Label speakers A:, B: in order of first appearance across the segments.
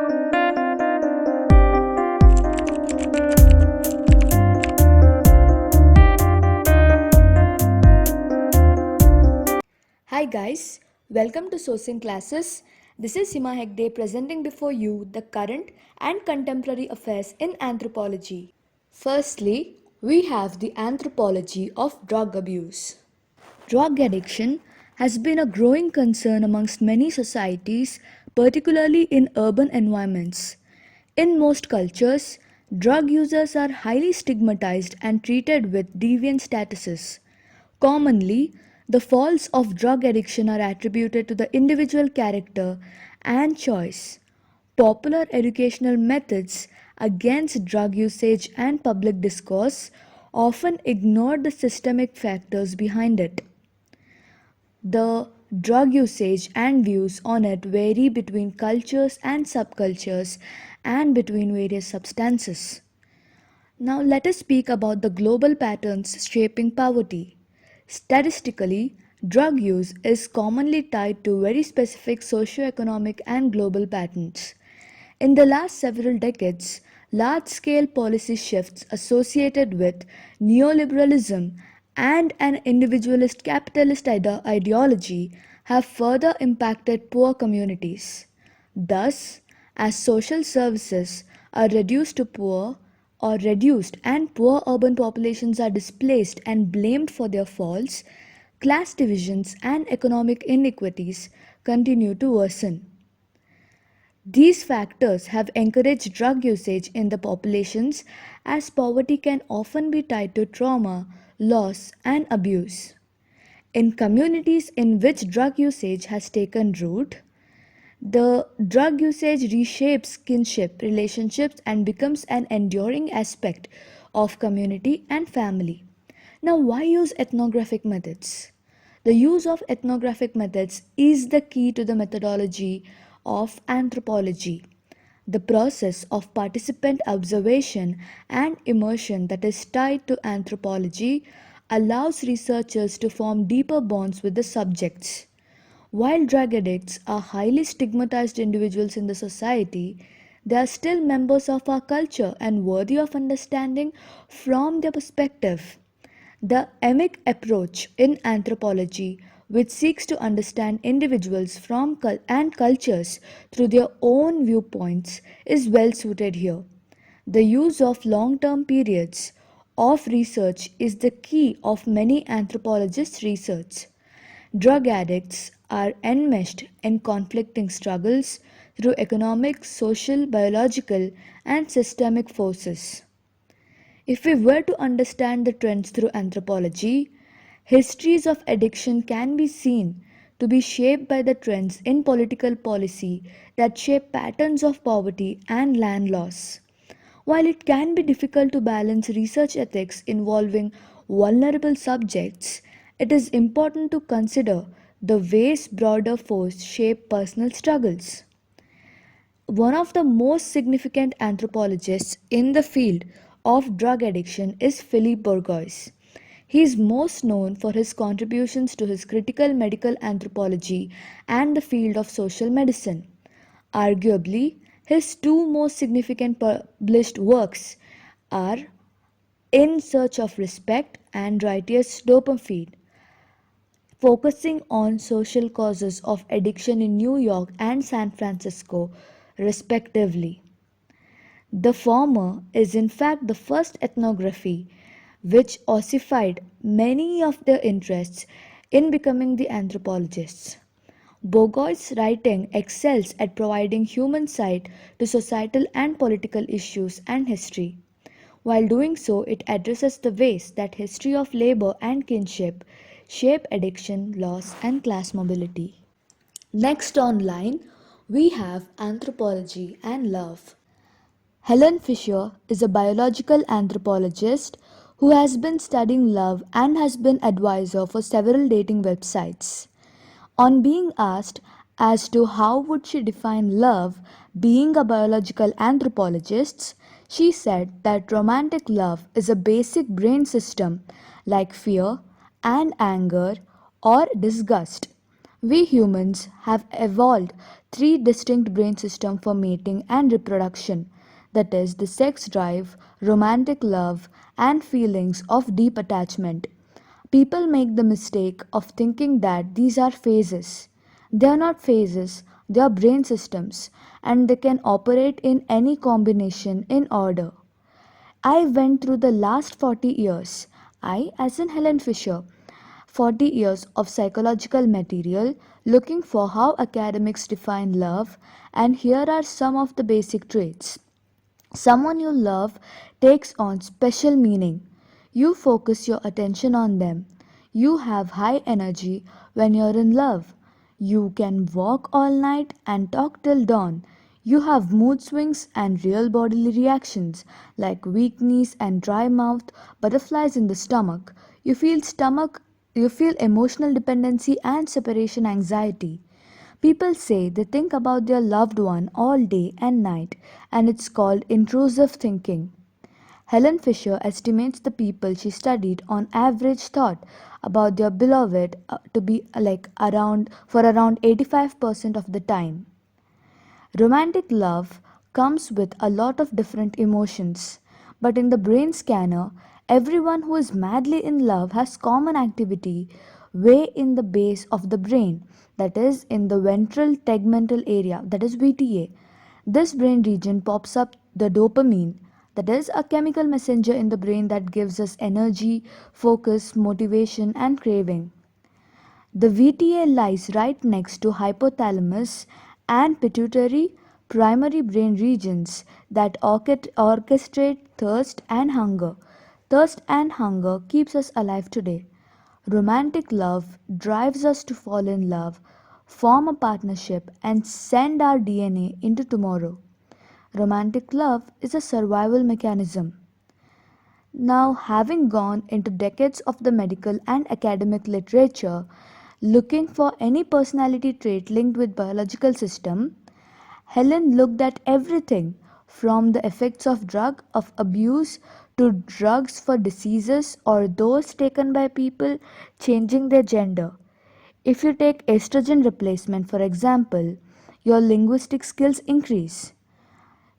A: Hi guys, welcome to Sosin classes. This is Hima Hegde presenting before you the current and contemporary affairs in anthropology. Firstly, we have the anthropology of drug abuse. Drug addiction has been a growing concern amongst many societies, particularly in urban environments. In most cultures, drug users are highly stigmatized and treated with deviant statuses. Commonly, the faults of drug addiction are attributed to the individual character and choice. Popular educational methods against drug usage and public discourse often ignore the systemic factors behind it. The drug usage and views on it vary between cultures and subcultures and between various substances. Now, let us speak about the global patterns shaping poverty. Statistically, drug use is commonly tied to very specific socio-economic and global patterns. In the last several decades, large scale policy shifts associated with neoliberalism and an individualist capitalist ideology have further impacted poor communities. Thus, as social services are reduced and poor urban populations are displaced and blamed for their faults, class divisions and economic inequities continue to worsen. These factors have encouraged drug usage in the populations as poverty can often be tied to trauma, loss, and abuse. In communities in which drug usage has taken root, the drug usage reshapes kinship relationships and becomes an enduring aspect of community and family. Now, why use ethnographic methods? The use of ethnographic methods is the key to the methodology of anthropology. The process of participant observation and immersion that is tied to anthropology allows researchers to form deeper bonds with the subjects. While drug addicts are highly stigmatized individuals in the society, they are still members of our culture and worthy of understanding from their perspective. The emic approach in anthropology, which seeks to understand individuals and cultures through their own viewpoints, is well suited here. The use of long term periods of research is the key of many anthropologists' research. Drug addicts are enmeshed in conflicting struggles through economic, social, biological, and systemic forces. If we were to understand the trends through anthropology, histories of addiction can be seen to be shaped by the trends in political policy that shape patterns of poverty and land loss. While it can be difficult to balance research ethics involving vulnerable subjects, it is important to consider the ways broader forces shape personal struggles. One of the most significant anthropologists in the field of drug addiction is Philippe Bourgois. He is most known for his contributions to his critical medical anthropology and the field of social medicine. Arguably, his two most significant published works are In Search of Respect and Righteous Dopamine, focusing on social causes of addiction in New York and San Francisco, respectively. The former is in fact the first ethnography which ossified many of their interests in becoming the anthropologists. Bourgois' writing excels at providing human sight to societal and political issues and history. While doing so, it addresses the ways that history of labor and kinship shape addiction, loss, and class mobility. Next online, we have anthropology and love. Helen Fisher is a biological anthropologist who has been studying love and has been advisor for several dating websites. On being asked as to how would she define love being a biological anthropologist, she said that romantic love is a basic brain system like fear and anger or disgust. We humans have evolved three distinct brain systems for mating and reproduction, that is, the sex drive, romantic love, and feelings of deep attachment. People make the mistake of thinking that these are phases. They are not phases, they are brain systems, and they can operate in any combination in order. I went through the last 40 years, I, as in Helen Fisher, 40 years of psychological material looking for how academics define love, and here are some of the basic traits. Someone you love takes on special meaning. You focus your attention on them. You have high energy when you're in love. You can walk all night and talk till dawn. You have mood swings and real bodily reactions like weak knees and dry mouth, butterflies in the stomach, you feel emotional dependency and separation anxiety. People say they think about their loved one all day and night, and it's called intrusive thinking. Helen Fisher estimates the people she studied on average thought about their beloved to be like around 85% of the time. Romantic love comes with a lot of different emotions, but in the brain scanner, everyone who is madly in love has common activity way in the base of the brain, that is, in the ventral tegmental area, that is VTA. This brain region pops up the dopamine, that is, a chemical messenger in the brain that gives us energy, focus, motivation, and craving. The VTA lies right next to hypothalamus and pituitary primary brain regions that orchestrate thirst and hunger. Thirst and hunger keeps us alive today. Romantic love drives us to fall in love, form a partnership, and send our DNA into tomorrow. Romantic love is a survival mechanism. Now, having gone into decades of the medical and academic literature looking for any personality trait linked with biological system, Helen looked at everything from the effects of drug of abuse to drugs for diseases or those taken by people changing their gender. If you take estrogen replacement for example, your linguistic skills increase.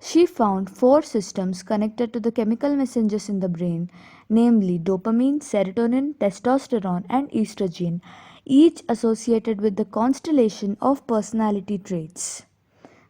A: She found four systems connected to the chemical messengers in the brain, namely dopamine, serotonin, testosterone, and estrogen, each associated with the constellation of personality traits.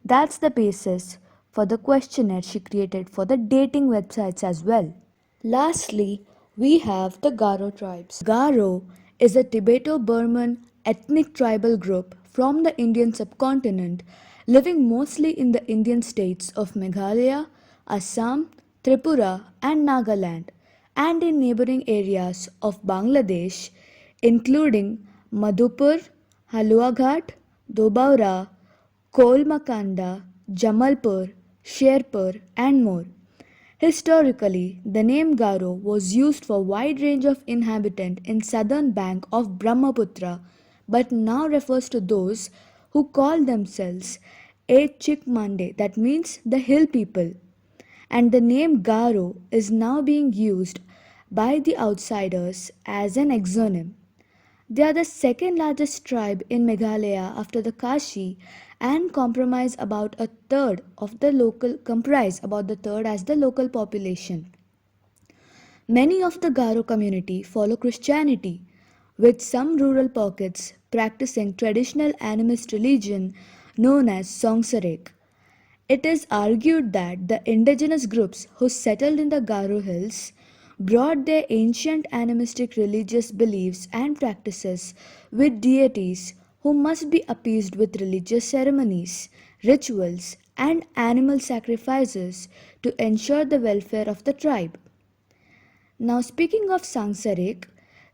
A: That's the basis for the questionnaire she created for the dating websites as well. Lastly, we have the Garo tribes. Garo is a Tibeto-Burman ethnic tribal group from the Indian subcontinent living mostly in the Indian states of Meghalaya, Assam, Tripura and Nagaland and in neighboring areas of Bangladesh including Madhupur, Haluaghat, Dobaura, Kolmakanda, Jamalpur, Sherpur and more. Historically, the name Garo was used for a wide range of inhabitants in southern bank of Brahmaputra, but now refers to those who call themselves a Chikmande, that means the hill people. And the name Garo is now being used by the outsiders as an exonym. They are the second largest tribe in Meghalaya after the Kashi and comprise about the third as the local population. Many of the Garo community follow Christianity, with some rural pockets practicing traditional animist religion known as Songsarek. It is argued that the indigenous groups who settled in the Garo Hills brought their ancient animistic religious beliefs and practices with deities who must be appeased with religious ceremonies, rituals, and animal sacrifices to ensure the welfare of the tribe. Now, speaking of Sangsarik,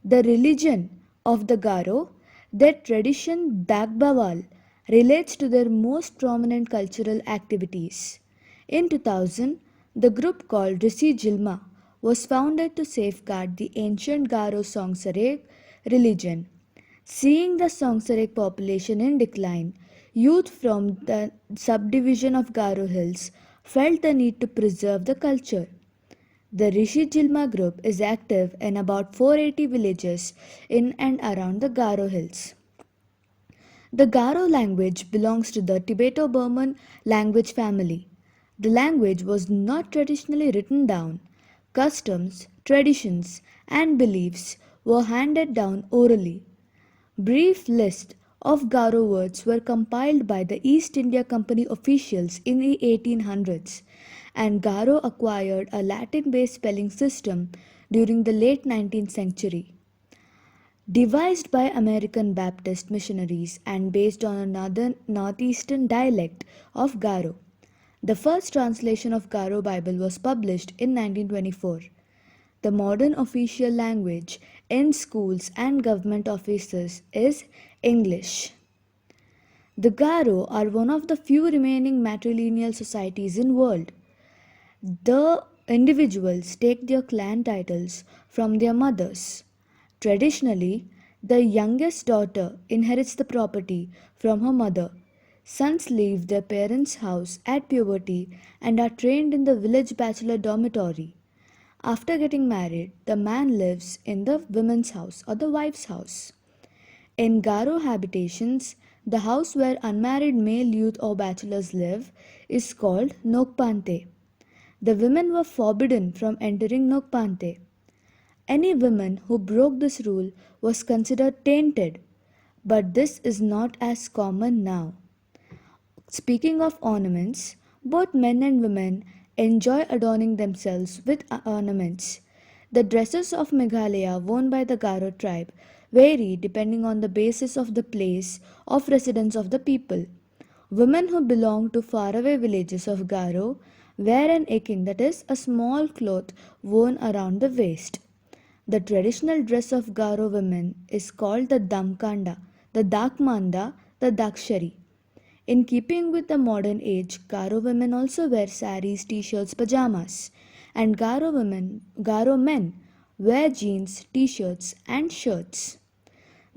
A: the religion of the Garo, their tradition Dagbawal relates to their most prominent cultural activities. In 2000, the group called Risi Jilma was founded to safeguard the ancient Garo Songsarik religion. Seeing the Songsarik population in decline, youth from the subdivision of Garo Hills felt the need to preserve the culture. The Rishi Jilma group is active in about 480 villages in and around the Garo Hills. The Garo language belongs to the Tibeto-Burman language family. The language was not traditionally written down. Customs, traditions, and beliefs were handed down orally. Brief lists of Garo words were compiled by the East India Company officials in the 1800s, and Garo acquired a Latin-based spelling system during the late 19th century. Devised by American Baptist missionaries and based on a northeastern dialect of Garo. The first translation of Garo Bible was published in 1924. The modern official language in schools and government offices is English. The Garo are one of the few remaining matrilineal societies in world. The individuals take their clan titles from their mothers. Traditionally, the youngest daughter inherits the property from her mother. Sons leave their parents' house at puberty and are trained in the village bachelor dormitory. After getting married, the man lives in the women's house or the wife's house. In Garo habitations, the house where unmarried male youth or bachelors live is called Nokpante. The women were forbidden from entering Nokpante. Any woman who broke this rule was considered tainted, but this is not as common now. Speaking of ornaments, both men and women enjoy adorning themselves with ornaments. The dresses of Meghalaya worn by the Garo tribe vary depending on the basis of the place of residence of the people. Women who belong to faraway villages of Garo wear an ekin, that is, a small cloth worn around the waist. The traditional dress of Garo women is called the Damkanda, the Dakmanda, the Dakshari. In keeping with the modern age, Garo women also wear saris, t-shirts, pajamas, and Garo men wear jeans, t-shirts, and shirts.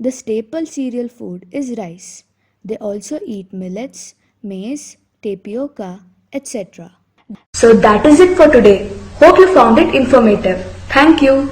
A: The staple cereal food is rice. They also eat millets, maize, tapioca, etc. So that is it for today. Hope you found it informative. Thank you.